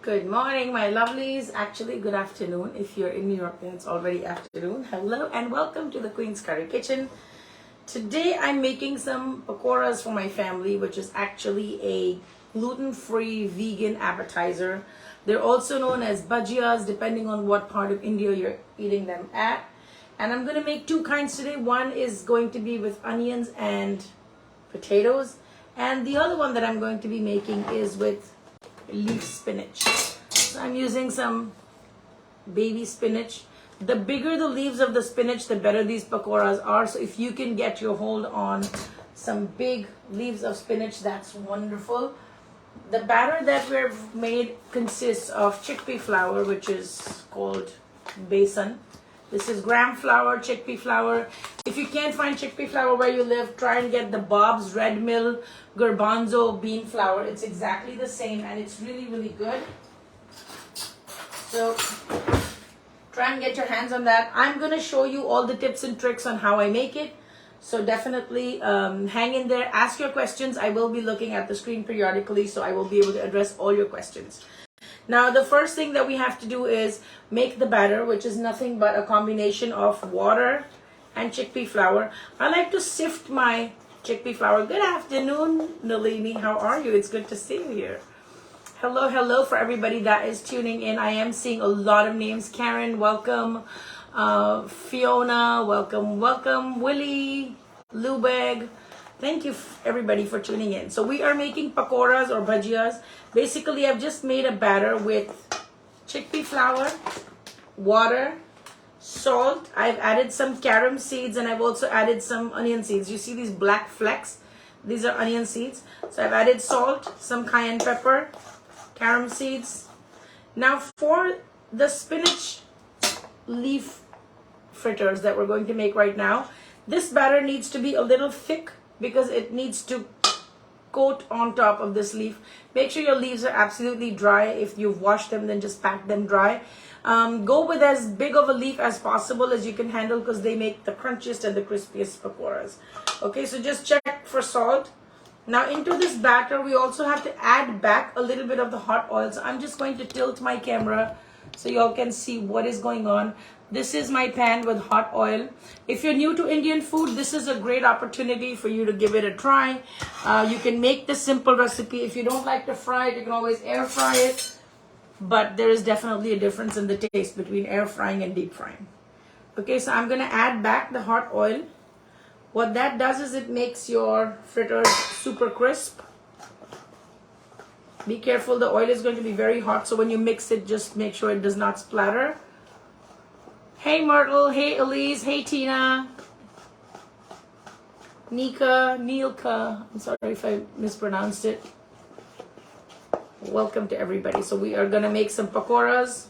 Good morning, my lovelies. Actually, good afternoon. If you're in New York, then it's already afternoon. Hello and welcome to the Queen's Curry Kitchen. Today, I'm making some pakoras for my family, which is actually a gluten-free vegan appetizer. They're also known as bhajiyas, depending on what part of India you're eating them at. And I'm going to make two kinds today. One is going to be with onions and potatoes. And the other one that I'm going to be making is with leaf spinach. So I'm using some baby spinach. The bigger the leaves of the spinach, the better these pakoras are. So if you can get your hold on some big leaves of spinach, that's wonderful. The batter that we've made consists of chickpea flour, which is called besan. This is gram flour, chickpea flour. If you can't find chickpea flour where you live, try and get the Bob's Red Mill Garbanzo bean flour. It's exactly the same and it's really, really good. So try and get your hands on that. I'm going to show you all the tips and tricks on how I make it. So definitely hang in there, ask your questions. I will be looking at the screen periodically, so I will be able to address all your questions. Now, the first thing that we have to do is make the batter, which is nothing but a combination of water and chickpea flour. I like to sift my chickpea flour. Good afternoon, Nalini. How are you? It's good to see you here. Hello, hello for everybody that is tuning in. I am seeing a lot of names. Karen, welcome. Fiona, welcome, welcome. Willie, Lubeg. Thank you everybody for tuning in. So we are making pakoras or bhajiyas. Basically, I've just made a batter with chickpea flour, water, salt. I've added some carom seeds and I've also added some onion seeds. You see these black flecks? These are onion seeds. So I've added salt, some cayenne pepper, carom seeds. Now for the spinach leaf fritters that we're going to make right now, this batter needs to be a little thick because it needs to coat on top of this leaf. Make sure your leaves are absolutely dry. If you've washed them, then just pack them dry. Go with as big of a leaf as possible as you can handle because they make the crunchiest and the crispiest pakoras. Okay, so just check for salt. Now into this batter, we also have to add back a little bit of the hot oil. So I'm just going to tilt my camera so y'all can see what is going on. This is my pan with hot oil. If you're new to Indian food, this is a great opportunity for you to give it a try. You can make this simple recipe. If you don't like to fry it, you can always air fry it. But there is definitely a difference in the taste between air frying and deep frying. Okay, so I'm going to add back the hot oil. What that does is it makes your fritters super crisp. Be careful, the oil is going to be very hot, so when you mix it, just make sure it does not splatter. Hey Myrtle, hey Elise, hey Tina, Nilka, I'm sorry if I mispronounced it. Welcome to everybody. So we are going to make some pakoras.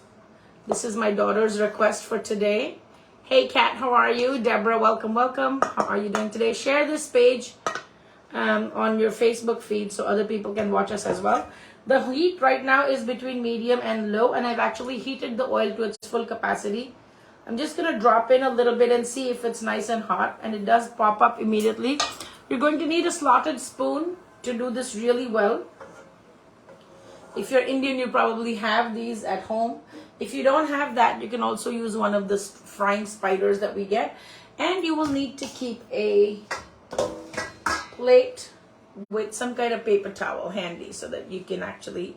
This is my daughter's request for today. Hey Kat, how are you? Deborah, welcome, welcome. How are you doing today? Share this page on your Facebook feed so other people can watch us as well. The heat right now is between medium and low, and I've actually heated the oil to its full capacity. I'm just going to drop in a little bit and see if it's nice and hot, and it does pop up immediately. You're going to need a slotted spoon to do this really well. If you're Indian, you probably have these at home. If you don't have that, you can also use one of the frying spiders that we get. And you will need to keep a plate with some kind of paper towel handy so that you can actually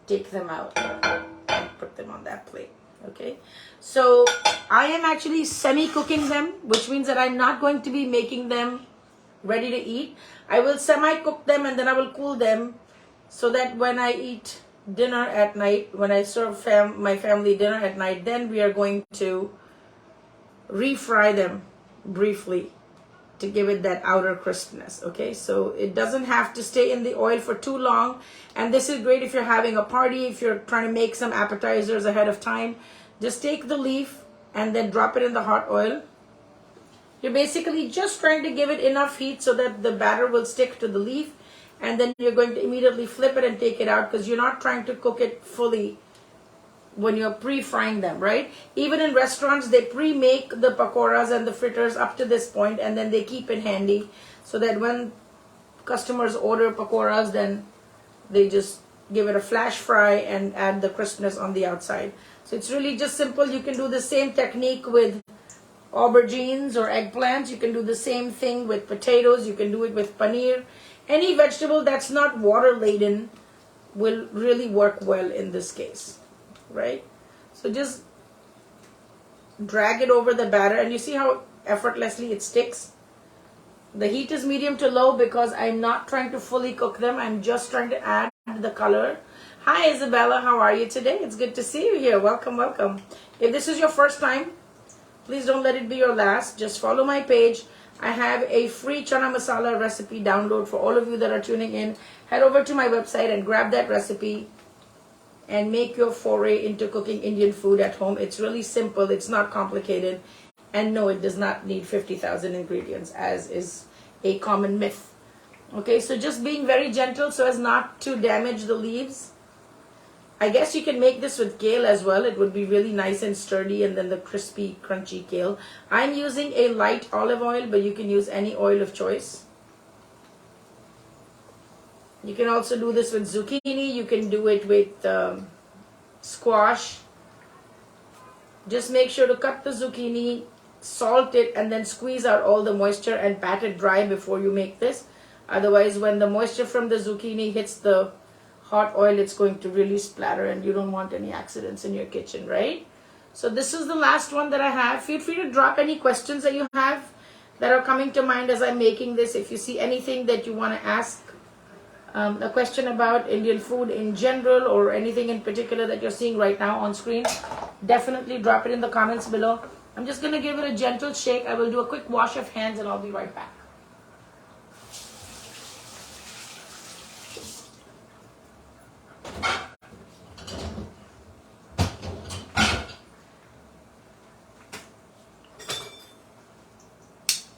take them out and put them on that plate. Okay, so I am actually semi-cooking them, which means that I'm not going to be making them ready to eat. I will semi-cook them and then I will cool them so that when I eat dinner at night, when I serve my family dinner at night, then we are going to refry them briefly to give it that outer crispness. Okay, so it doesn't have to stay in the oil for too long, and this is great if you're having a party, if you're trying to make some appetizers ahead of time. Just take the leaf and then drop it in the hot oil. You're basically just trying to give it enough heat so that the batter will stick to the leaf, and then you're going to immediately flip it and take it out because you're not trying to cook it fully when you're pre-frying them, right? Even in restaurants, they pre-make the pakoras and the fritters up to this point, and then they keep it handy so that when customers order pakoras, then they just give it a flash fry, and add the crispness on the outside. So it's really just simple. You can do the same technique with aubergines or eggplants. You can do the same thing with potatoes. You can do it with paneer. Any vegetable that's not water laden will really work well in this case, right? So just drag it over the batter, and you see how effortlessly it sticks. The heat is medium to low because I'm not trying to fully cook them. I'm just trying to add the color. Hi Isabella, how are you today? It's good to see you here. Welcome, welcome. If this is your first time, please don't let it be your last. Just follow my page. I have a free chana masala recipe download for all of you that are tuning in. Head over to my website and grab that recipe and make your foray into cooking Indian food at home. It's really simple. It's not complicated. And no, it does not need 50,000 ingredients, as is a common myth. Okay, so just being very gentle so as not to damage the leaves. I guess you can make this with kale as well. It would be really nice and sturdy, and then the crispy, crunchy kale. I'm using a light olive oil, but you can use any oil of choice. You can also do this with zucchini. You can do it with squash. Just make sure to cut the zucchini, salt it, and then squeeze out all the moisture and pat it dry before you make this. Otherwise, when the moisture from the zucchini hits the hot oil, it's going to really splatter, and you don't want any accidents in your kitchen, right? So this is the last one that I have. Feel free to drop any questions that you have that are coming to mind as I'm making this. If you see anything that you want to ask a question about Indian food in general, or anything in particular that you're seeing right now on screen, definitely drop it in the comments below. I'm just going to give it a gentle shake. I will do a quick wash of hands and I'll be right back.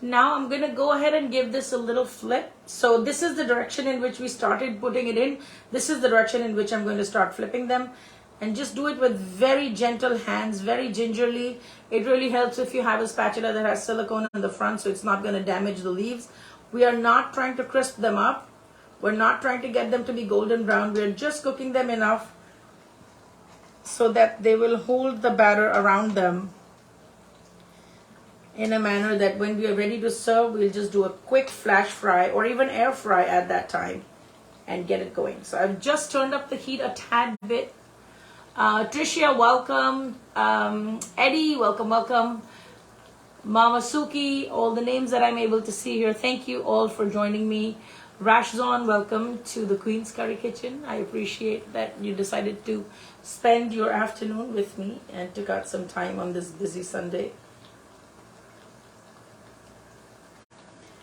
Now I'm going to go ahead and give this a little flip. So this is the direction in which we started putting it in. This is the direction in which I'm going to start flipping them. And just do it with very gentle hands, very gingerly. It really helps if you have a spatula that has silicone on the front, so it's not going to damage the leaves. We are not trying to crisp them up. We're not trying to get them to be golden brown. We're just cooking them enough so that they will hold the batter around them in a manner that when we are ready to serve, we'll just do a quick flash fry or even air fry at that time and get it going. So I've just turned up the heat a tad bit. Tricia, welcome. Eddie, welcome, welcome. Mama Suki, all the names that I'm able to see here. Thank you all for joining me. Rashzon, welcome to the Queen's Curry Kitchen. I appreciate that you decided to spend your afternoon with me and took out some time on this busy Sunday.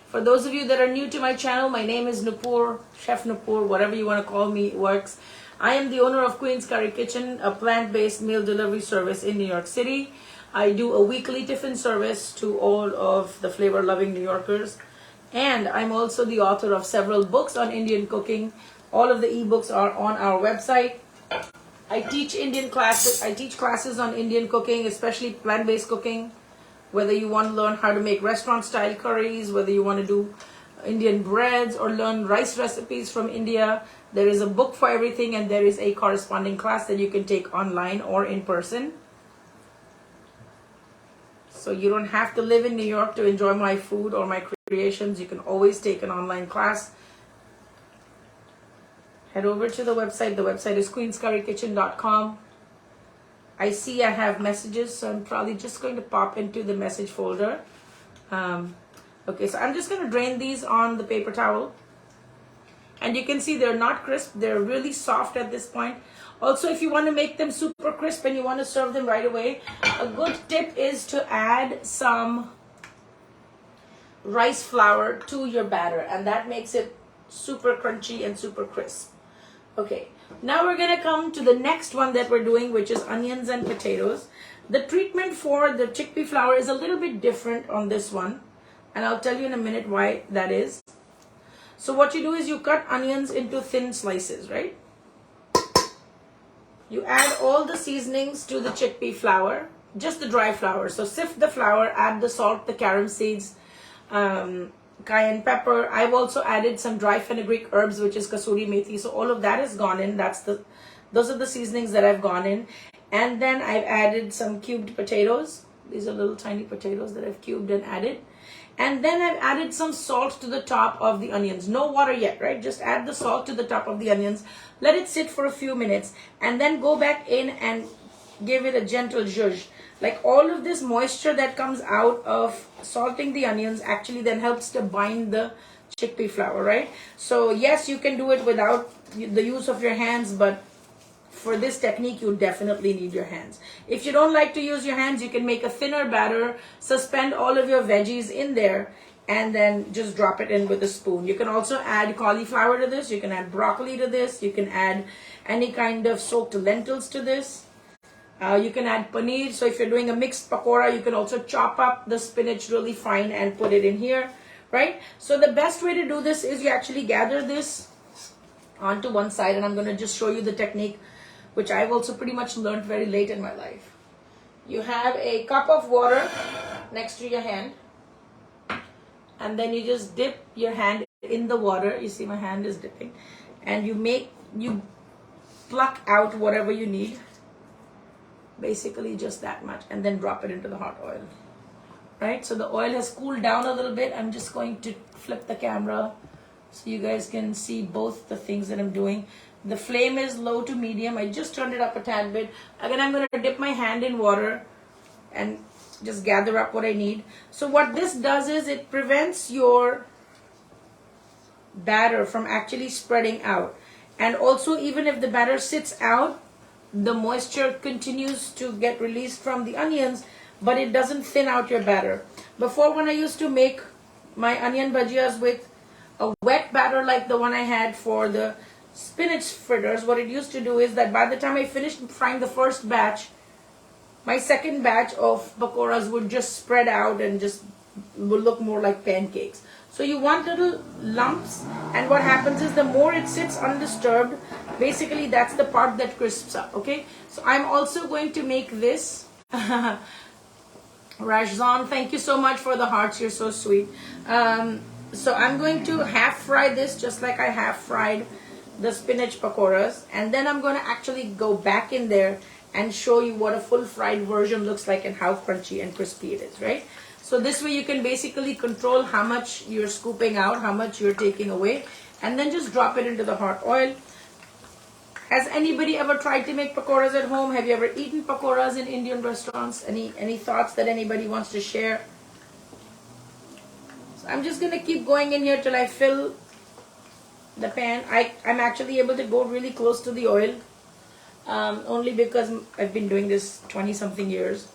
For those of you that are new to my channel, my name is Nupur, Chef Nupur, whatever you want to call me, it works. I am the owner of Queen's Curry Kitchen, a plant-based meal delivery service in New York City. I do a weekly tiffin service to all of the flavor-loving New Yorkers. And I'm also the author of several books on Indian cooking. All of the ebooks are on our website. I teach Indian classes. I teach classes on Indian cooking, especially plant-based cooking. Whether you want to learn how to make restaurant-style curries, whether you want to do Indian breads or learn rice recipes from India, there is a book for everything, and there is a corresponding class that you can take online or in person. So you don't have to live in New York to enjoy my food or my creations. You can always take an online class. Head over to the website. The website is queenscurrykitchen.com. I see I have messages, so I'm probably just going to pop into the message folder. Okay, so I'm just going to drain these on the paper towel. And you can see they're not crisp. They're really soft at this point. Also, if you want to make them super crisp and you want to serve them right away, a good tip is to add some rice flour to your batter. And that makes it super crunchy and super crisp. Okay, now we're going to come to the next one that we're doing, which is onions and potatoes. The treatment for the chickpea flour is a little bit different on this one. And I'll tell you in a minute why that is. So what you do is you cut onions into thin slices, right? You add all the seasonings to the chickpea flour, just the dry flour. So sift the flour, add the salt, the carom seeds, cayenne pepper. I've also added some dry fenugreek herbs, which is kasuri methi. So all of that has gone in. Those are the seasonings that I've gone in. And then I've added some cubed potatoes. These are little tiny potatoes that I've cubed and added. And then I've added some salt to the top of the onions. No water yet, right? Just add the salt to the top of the onions. Let it sit for a few minutes. And then go back in and give it a gentle zhuzh. Like all of this moisture that comes out of salting the onions actually then helps to bind the chickpea flour, right? So yes, you can do it without the use of your hands, but for this technique, you definitely need your hands. If you don't like to use your hands, you can make a thinner batter, suspend all of your veggies in there, and then just drop it in with a spoon. You can also add cauliflower to this. You can add broccoli to this. You can add any kind of soaked lentils to this. You can add paneer. So if you're doing a mixed pakora, you can also chop up the spinach really fine and put it in here, right? So the best way to do this is you actually gather this onto one side, and I'm going to just show you the technique, which I've also pretty much learned very late in my life. You have a cup of water next to your hand, and then you just dip your hand in the water. You see my hand is dipping, and you pluck out whatever you need, basically just that much, and then drop it into the hot oil, right? So the oil has cooled down a little bit. I'm just going to flip the camera so you guys can see both the things that I'm doing. The flame is low to medium. I just turned it up a tad bit. Again, I'm going to dip my hand in water and just gather up what I need. So what this does is it prevents your batter from actually spreading out. And also, even if the batter sits out, the moisture continues to get released from the onions, but it doesn't thin out your batter. Before, when I used to make my onion bhajias with a wet batter like the one I had for the spinach fritters, what it used to do is that by the time I finished frying the first batch, my second batch of pakoras would just spread out and just would look more like pancakes. So you want little lumps, and what happens is the more it sits undisturbed, basically that's the part that crisps up, okay? So I'm also going to make this. Rajzan, thank you so much for the hearts, you're so sweet. So I'm going to half fry this just like I half fried the spinach pakoras, and then I'm going to actually go back in there and show you what a full fried version looks like and how crunchy and crispy it is, right? So this way you can basically control how much you're scooping out, how much you're taking away, and then just drop it into the hot oil. Has anybody ever tried to make pakoras at home? Have you ever eaten pakoras in Indian restaurants? Any thoughts that anybody wants to share? So I'm just going to keep going in here till I fill the pan. I'm actually able to go really close to the oil, only because I've been doing this 20 something years,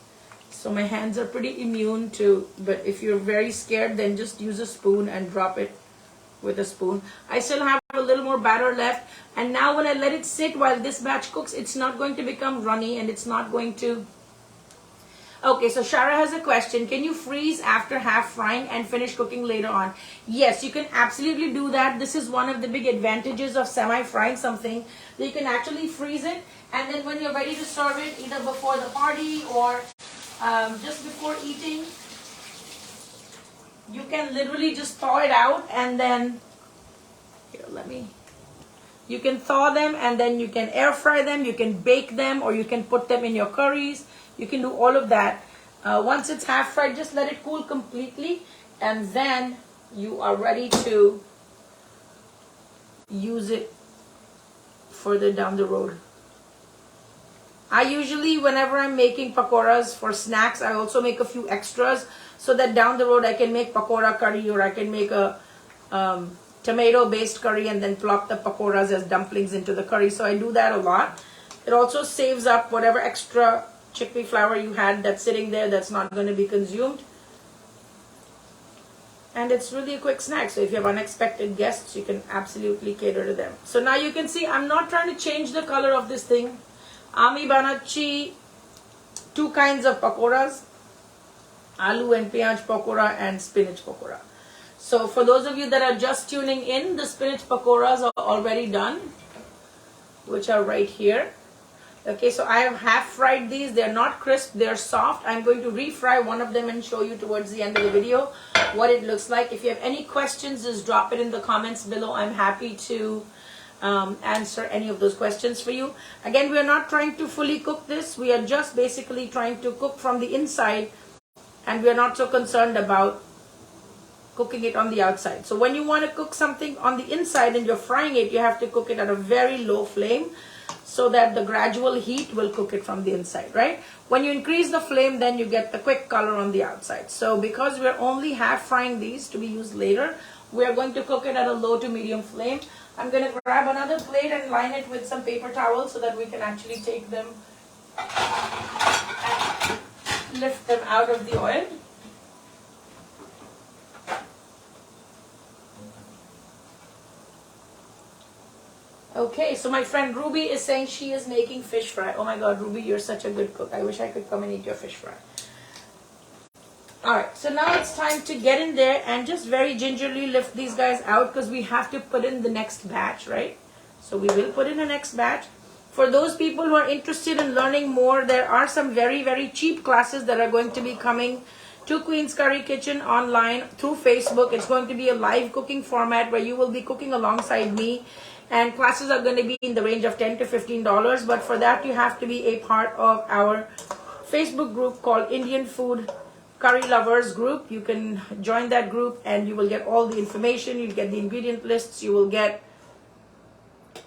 so my hands are pretty immune to, but if you're very scared, then just use a spoon and drop it with a spoon. I still have a little more batter left, and now when I let it sit while this batch cooks, it's not going to become runny, and it's not going to. Okay, so Shara has a question. Can you freeze after half frying and finish cooking later on? Yes, you can absolutely do that. This is one of the big advantages of semi-frying something. You can actually freeze it, and then when you're ready to serve it, either before the party or just before eating, you can literally just thaw it out, and then, here, you can thaw them, and then you can air fry them, you can bake them, or you can put them in your curries. You can do all of that. Once it's half fried, just let it cool completely, and then you are ready to use it further down the road. I usually, whenever I'm making pakoras for snacks, I also make a few extras so that down the road I can make pakora curry, or I can make a tomato-based curry and then plop the pakoras as dumplings into the curry. So I do that a lot. It also saves up whatever extra chickpea flour you had that's sitting there that's not going to be consumed. And it's really a quick snack. So if you have unexpected guests, you can absolutely cater to them. So now you can see I'm not trying to change the color of this thing. Ami Banachi, two kinds of pakoras, aloo and piyaj pakora and spinach pakora. So for those of you that are just tuning in, the spinach pakoras are already done, which are right here. Okay, so I have half fried these. They're not crisp, they're soft. I'm going to refry one of them and show you towards the end of the video what it looks like. If you have any questions, just drop it in the comments below. I'm happy to answer any of those questions for you. Again, we are not trying to fully cook this. We are just basically trying to cook from the inside, and we are not so concerned about cooking it on the outside. So when you want to cook something on the inside and you're frying it, you have to cook it at a very low flame so that the gradual heat will cook it from the inside, right? When you increase the flame, then you get the quick color on the outside. So because we're only half frying these to be used later, we are going to cook it at a low to medium flame. I'm going to grab another plate and line it with some paper towels so that we can actually take them and lift them out of the oil. Okay, so my friend Ruby is saying she is making fish fry. Oh my God, Ruby, you're such a good cook. I wish I could come and eat your fish fry. Alright, so now it's time to get in there and just very gingerly lift these guys out because we have to put in the next batch, right? So we will put in the next batch. For those people who are interested in learning more, there are some very, very cheap classes that are going to be coming to Queen's Curry Kitchen online through Facebook. It's going to be a live cooking format where you will be cooking alongside me. And classes are going to be in the range of $10 to $15. But for that, you have to be a part of our Facebook group called Indian Food Curry Lovers Group. You can join that group and you will get all the information. You get the ingredient lists. You will get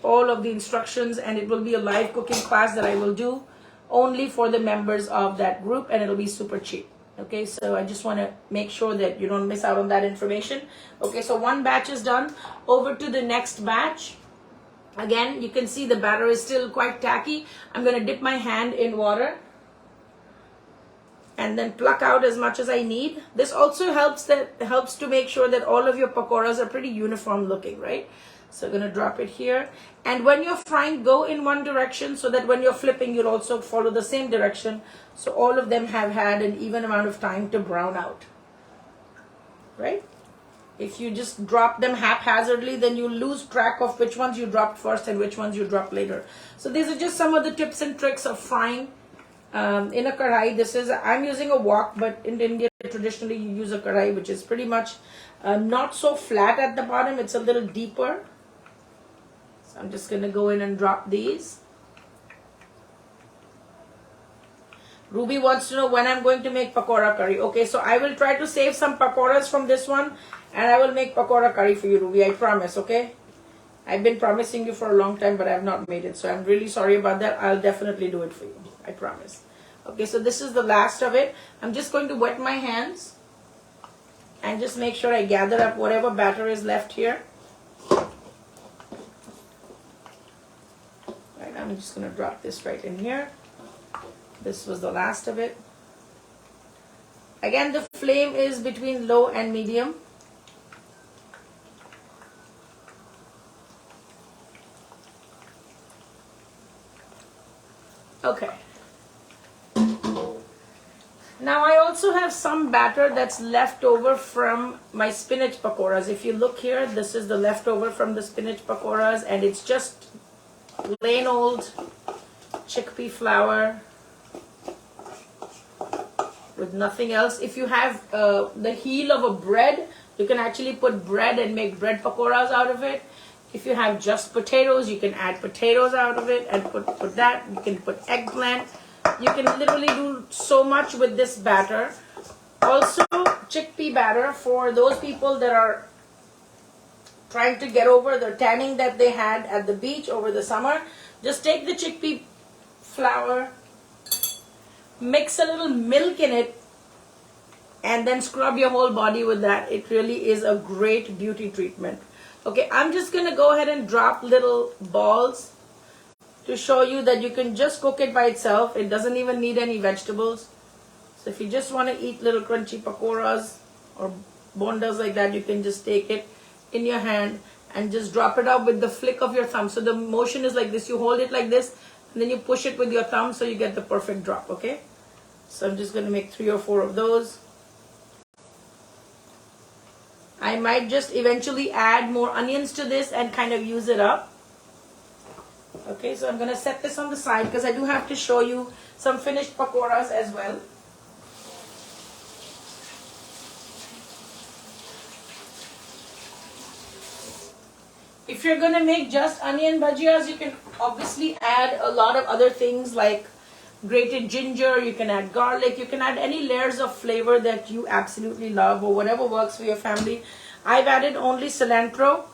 all of the instructions, and it will be a live cooking class that I will do only for the members of that group, and it'll be super cheap. Okay, so I just want to make sure that you don't miss out on that information. Okay, so one batch is done. Over to the next batch. Again, you can see the batter is still quite tacky. I'm going to dip my hand in water and then pluck out as much as I need. This also helps to make sure that all of your pakoras are pretty uniform looking, right? So I'm going to drop it here. And when you're frying, go in one direction so that when you're flipping, you'll also follow the same direction. So all of them have had an even amount of time to brown out, right? If you just drop them haphazardly, then you lose track of which ones you dropped first and which ones you dropped later. So these are just some of the tips and tricks of frying in a karai. I'm using a wok, but in India, traditionally you use a karai, which is pretty much not so flat at the bottom. It's a little deeper. So I'm just going to go in and drop these. Ruby wants to know when I'm going to make pakora curry. Okay, so I will try to save some pakoras from this one, and I will make pakora curry for you, Ruby. I promise, okay? I've been promising you for a long time, but I have not made it. So I'm really sorry about that. I'll definitely do it for you. I promise. Okay, so this is the last of it. I'm just going to wet my hands and just make sure I gather up whatever batter is left here. Right, I'm just going to drop this right in here. This was the last of it. Again, the flame is between low and medium. Okay. Now I also have some batter that's left over from my spinach pakoras. If you look here, this is the leftover from the spinach pakoras, and it's just plain old chickpea flour with nothing else. If you have the heel of a bread, you can actually put bread and make bread pakoras out of it. If you have just potatoes, you can add potatoes out of it and put that. You can put eggplant. You can literally do so much with this batter. Also, chickpea batter for those people that are trying to get over the tanning that they had at the beach over the summer. Just take the chickpea flour, mix a little milk in it, and then scrub your whole body with that. It really is a great beauty treatment. Okay, I'm just going to go ahead and drop little balls to show you that you can just cook it by itself. It doesn't even need any vegetables. So if you just want to eat little crunchy pakoras or bondas like that, you can just take it in your hand and just drop it out with the flick of your thumb. So the motion is like this. You hold it like this, and then you push it with your thumb so you get the perfect drop, okay? So I'm just going to make 3 or 4 of those. I might just eventually add more onions to this and kind of use it up. Okay, so I'm going to set this on the side because I do have to show you some finished pakoras as well. If you're going to make just onion bhajiyas, you can obviously add a lot of other things like grated ginger, you can add garlic, you can add any layers of flavor that you absolutely love or whatever works for your family. I've added only cilantro.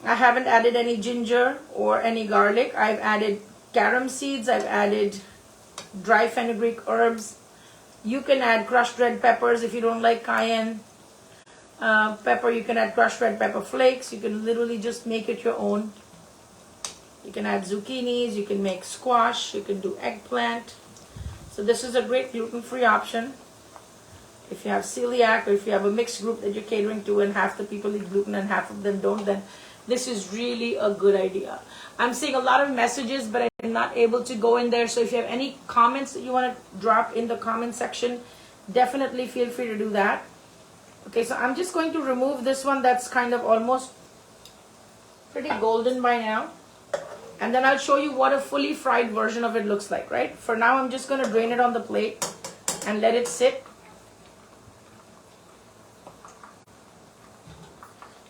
I haven't added any ginger or any garlic. I've added carom seeds, I've added dry fenugreek herbs. You can add crushed red peppers if you don't like cayenne pepper. You can add crushed red pepper flakes. You can literally just make it your own. You can add zucchinis, you can make squash, you can do eggplant. So this is a great gluten-free option. If you have celiac or if you have a mixed group that you're catering to and half the people eat gluten and half of them don't, then this is really a good idea. I'm seeing a lot of messages, but I'm not able to go in there. So if you have any comments that you want to drop in the comment section, definitely feel free to do that. Okay, so I'm just going to remove this one that's kind of almost pretty golden by now. And then I'll show you what a fully fried version of it looks like, right? For now, I'm just going to drain it on the plate and let it sit.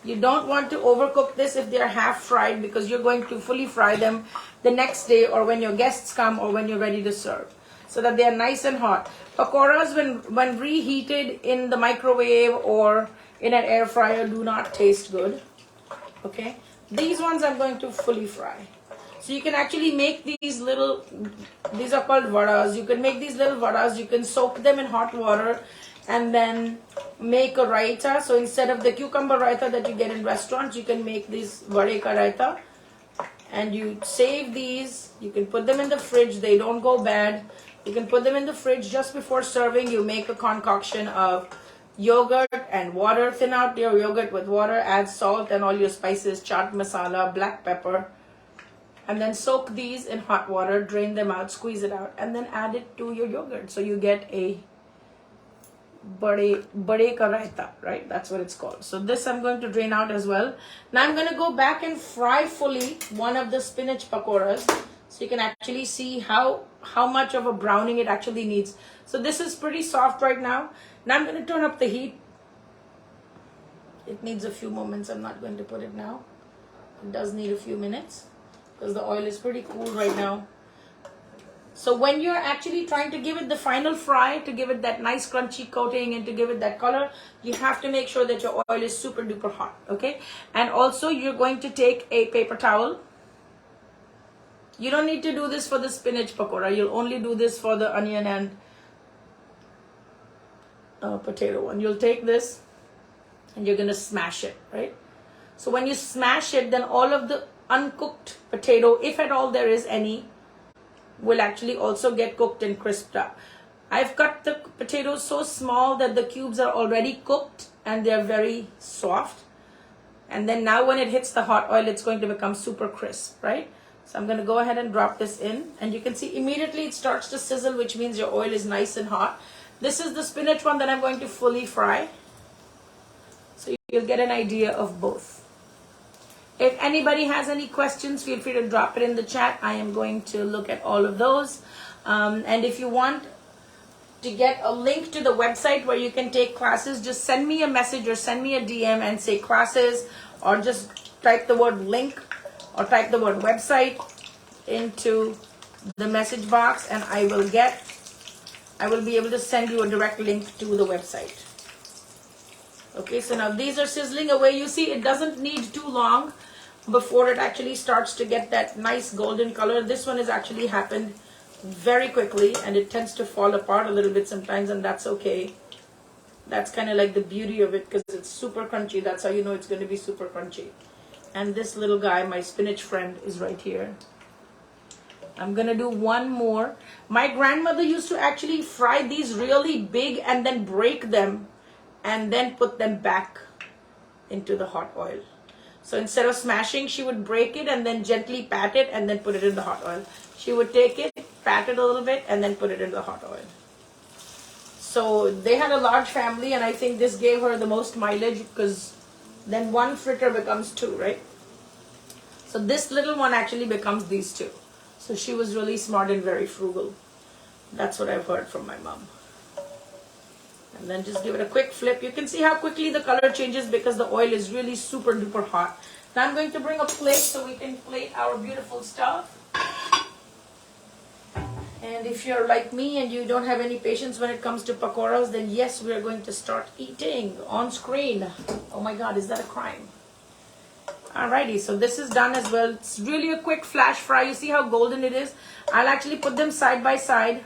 You don't want to overcook this if they're half fried because you're going to fully fry them the next day or when your guests come or when you're ready to serve, so that they are nice and hot. Pakoras, when reheated in the microwave or in an air fryer, do not taste good. Okay? These ones I'm going to fully fry. So you can actually make these little, these are called vadas. You can make these little vadas. You can soak them in hot water and then make a raita. So instead of the cucumber raita that you get in restaurants, you can make these vade ka raita. And you save these. You can put them in the fridge. They don't go bad. You can put them in the fridge just before serving. You make a concoction of yogurt and water. Thin out your yogurt with water. Add salt and all your spices, chaat masala, black pepper. And then soak these in hot water, drain them out, squeeze it out, and then add it to your yogurt. So you get a bade ka raita, right? That's what it's called. So this I'm going to drain out as well. Now I'm going to go back and fry fully one of the spinach pakoras, so you can actually see how much of a browning it actually needs. So this is pretty soft right now. Now I'm going to turn up the heat. It needs a few moments. I'm not going to put it now. It does need a few minutes, because the oil is pretty cool right now. So when you're actually trying to give it the final fry, to give it that nice crunchy coating and to give it that color, you have to make sure that your oil is super duper hot, okay? And also you're going to take a paper towel. You don't need to do this for the spinach pakora. You'll only do this for the onion and potato one. You'll take this and you're gonna smash it, right? So when you smash it, then all of the uncooked potato, if at all there is any, will actually also get cooked and crisped up. I've cut the potatoes so small that the cubes are already cooked and they're very soft. And then now when it hits the hot oil, it's going to become super crisp, right? So I'm going to go ahead and drop this in, and you can see immediately it starts to sizzle, which means your oil is nice and hot. This is the spinach one that I'm going to fully fry. So you'll get an idea of both. If anybody has any questions, feel free to drop it in the chat. I am going to look at all of those. And if you want to get a link to the website where you can take classes, just send me a message or send me a DM and say classes, or just type the word link or type the word website into the message box, and I will be able to send you a direct link to the website. Okay, so now these are sizzling away. You see, it doesn't need too long before it actually starts to get that nice golden color. This one has actually happened very quickly, and it tends to fall apart a little bit sometimes, and that's okay. That's kind of like the beauty of it, because it's super crunchy. That's how you know it's going to be super crunchy. And this little guy, my spinach friend, is right here. I'm going to do one more. My grandmother used to actually fry these really big and then break them and then put them back into the hot oil. So instead of smashing, she would break it and then gently pat it and then put it in the hot oil. She would take it, pat it a little bit, and then put it in the hot oil. So they had a large family, and I think this gave her the most mileage, because then one fritter becomes two, right? So this little one actually becomes these two. So she was really smart and very frugal. That's what I've heard from my mom. And then just give it a quick flip. You can see how quickly the color changes because the oil is really super duper hot. Now I'm going to bring a plate so we can plate our beautiful stuff. And if you're like me and you don't have any patience when it comes to pakoras, then yes, we are going to start eating on screen. Oh my God, is that a crime? Alrighty, so this is done as well. It's really a quick flash fry. You see how golden it is? I'll actually put them side by side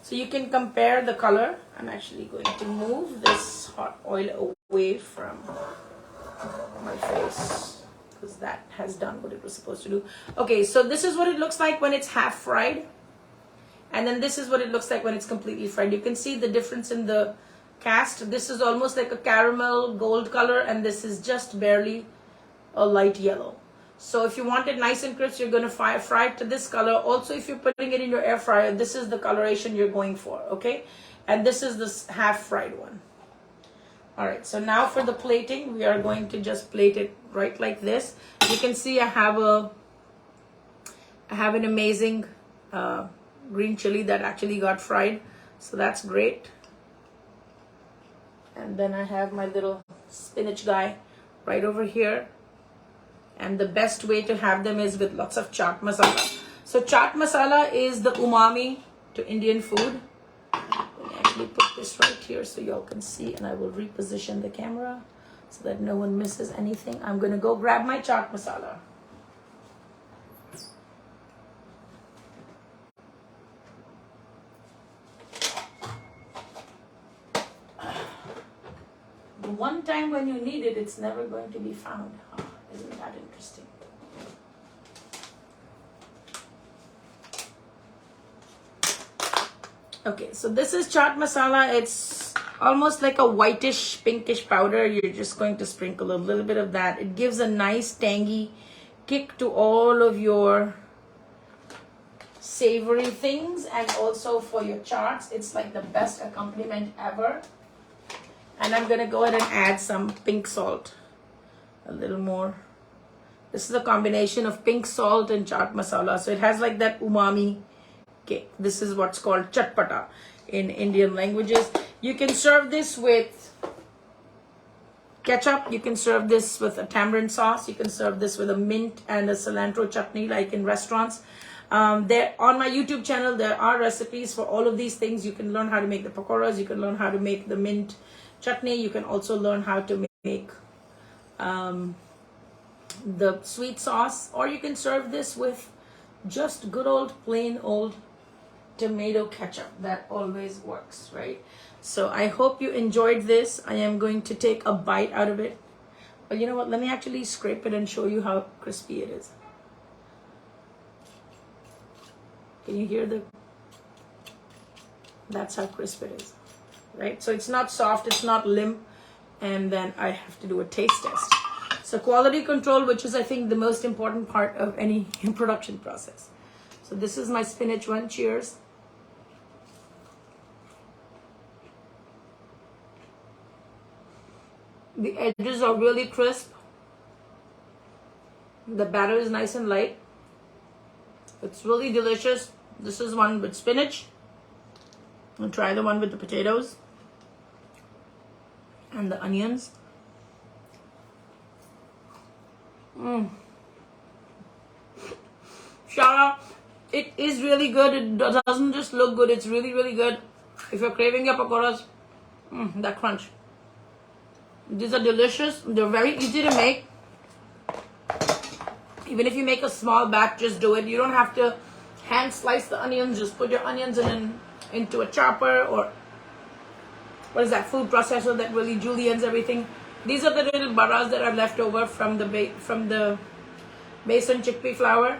so you can compare the color. I'm actually going to move this hot oil away from my face because that has done what it was supposed to do. Okay, so this is what it looks like when it's half fried. And then this is what it looks like when it's completely fried. You can see the difference in the cast. This is almost like a caramel gold color, and this is just barely a light yellow. So if you want it nice and crisp, you're going to fry it to this color. Also, if you're putting it in your air fryer, this is the coloration you're going for, okay? And this is this half fried one. All right, so now for the plating, we are going to just plate it right like this. You can see I have an amazing green chili that actually got fried, so that's great. And then I have my little spinach guy right over here. And the best way to have them is with lots of chaat masala. So chaat masala is the umami to Indian food. Let me actually put this right here so y'all can see, and I will reposition the camera so that no one misses anything. I'm going to go grab my chaat masala. The one time when you need it, it's never going to be found. Huh? Isn't that interesting? Okay, so this is chaat masala. It's almost like a whitish, pinkish powder. You're just going to sprinkle a little bit of that. It gives a nice tangy kick to all of your savory things, and also for your chaats. It's like the best accompaniment ever. And I'm gonna go ahead and add some pink salt, a little more. This is a combination of pink salt and chaat masala, so it has like that umami kick. This is what's called chatpata in Indian languages. You can serve this with ketchup. You can serve this with a tamarind sauce. You can serve this with a mint and a cilantro chutney like in restaurants. There on my YouTube channel, there are recipes for all of these things. You can learn how to make the pakoras. You can learn how to make the mint chutney. You can also learn how to make the sweet sauce, or you can serve this with just good old plain old tomato ketchup. That always works, right? So I hope you enjoyed this. I am going to take a bite out of it, but you know what, let me actually scrape it and show you how crispy it is. Can you hear that's how crisp it is, right? So it's not soft, it's not limp, and then I have to do a taste test. So quality control, which is I think the most important part of any production process. So this is my spinach one. Cheers. The edges are really crisp. The batter is nice and light. It's really delicious. This is one with spinach. I'll try the one with the potatoes and the onions. Shout out. It is really good. It doesn't just look good. It's really, really good. If you're craving your pakoras, that crunch. These are delicious. They're very easy to make. Even if you make a small batch, just do it. You don't have to hand slice the onions. Just put your onions into a chopper, or what is that, food processor that really juliennes everything. These are the little baras that are left over from the besan chickpea flour.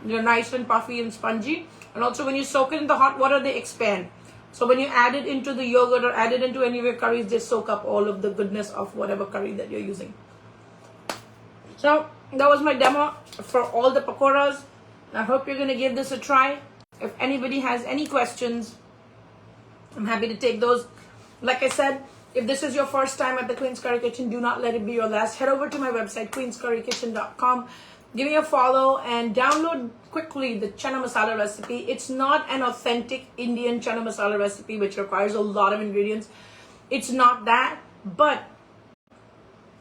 They're nice and puffy and spongy. And also when you soak it in the hot water, they expand. So when you add it into the yogurt or add it into any of your curries, they soak up all of the goodness of whatever curry that you're using. So that was my demo for all the pakoras. I hope you're going to give this a try. If anybody has any questions, I'm happy to take those. Like I said, If this is your first time at the Queen's Curry Kitchen, do not let it be your last. Head over to my website, queenscurrykitchen.com. Give me a follow and download quickly the chana masala recipe. It's not an authentic Indian chana masala recipe, which requires a lot of ingredients. It's not that, but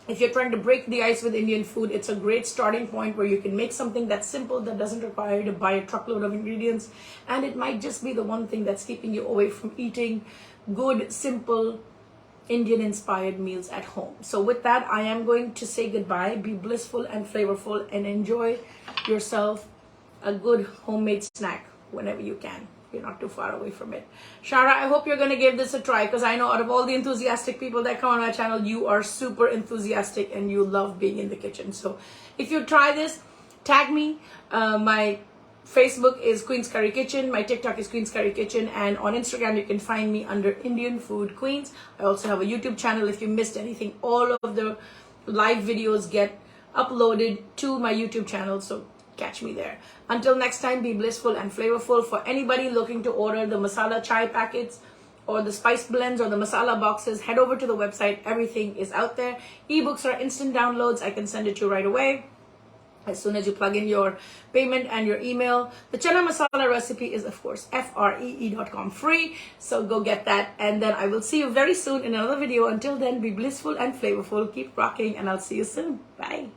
if you're trying to break the ice with Indian food, it's a great starting point where you can make something that's simple, that doesn't require you to buy a truckload of ingredients. And it might just be the one thing that's keeping you away from eating good, simple, Indian-inspired meals at home. So with that, I am going to say goodbye. Be blissful and flavorful and enjoy yourself a good homemade snack whenever you can. You're not too far away from it. Shara, I hope you're going to give this a try, because I know out of all the enthusiastic people that come on my channel, you are super enthusiastic and you love being in the kitchen. So if you try this, tag me. My Facebook is Queen's Curry Kitchen. My TikTok is Queen's Curry Kitchen. And on Instagram, you can find me under Indian Food Queens. I also have a YouTube channel. If you missed anything, all of the live videos get uploaded to my YouTube channel. So catch me there. Until next time, be blissful and flavorful. For anybody looking to order the masala chai packets or the spice blends or the masala boxes, head over to the website. Everything is out there. Ebooks are instant downloads. I can send it to you right away as soon as you plug in your payment and your email. The chana masala recipe is, of course, free.com free. So go get that. And then I will see you very soon in another video. Until then, be blissful and flavorful. Keep rocking, and I'll see you soon. Bye.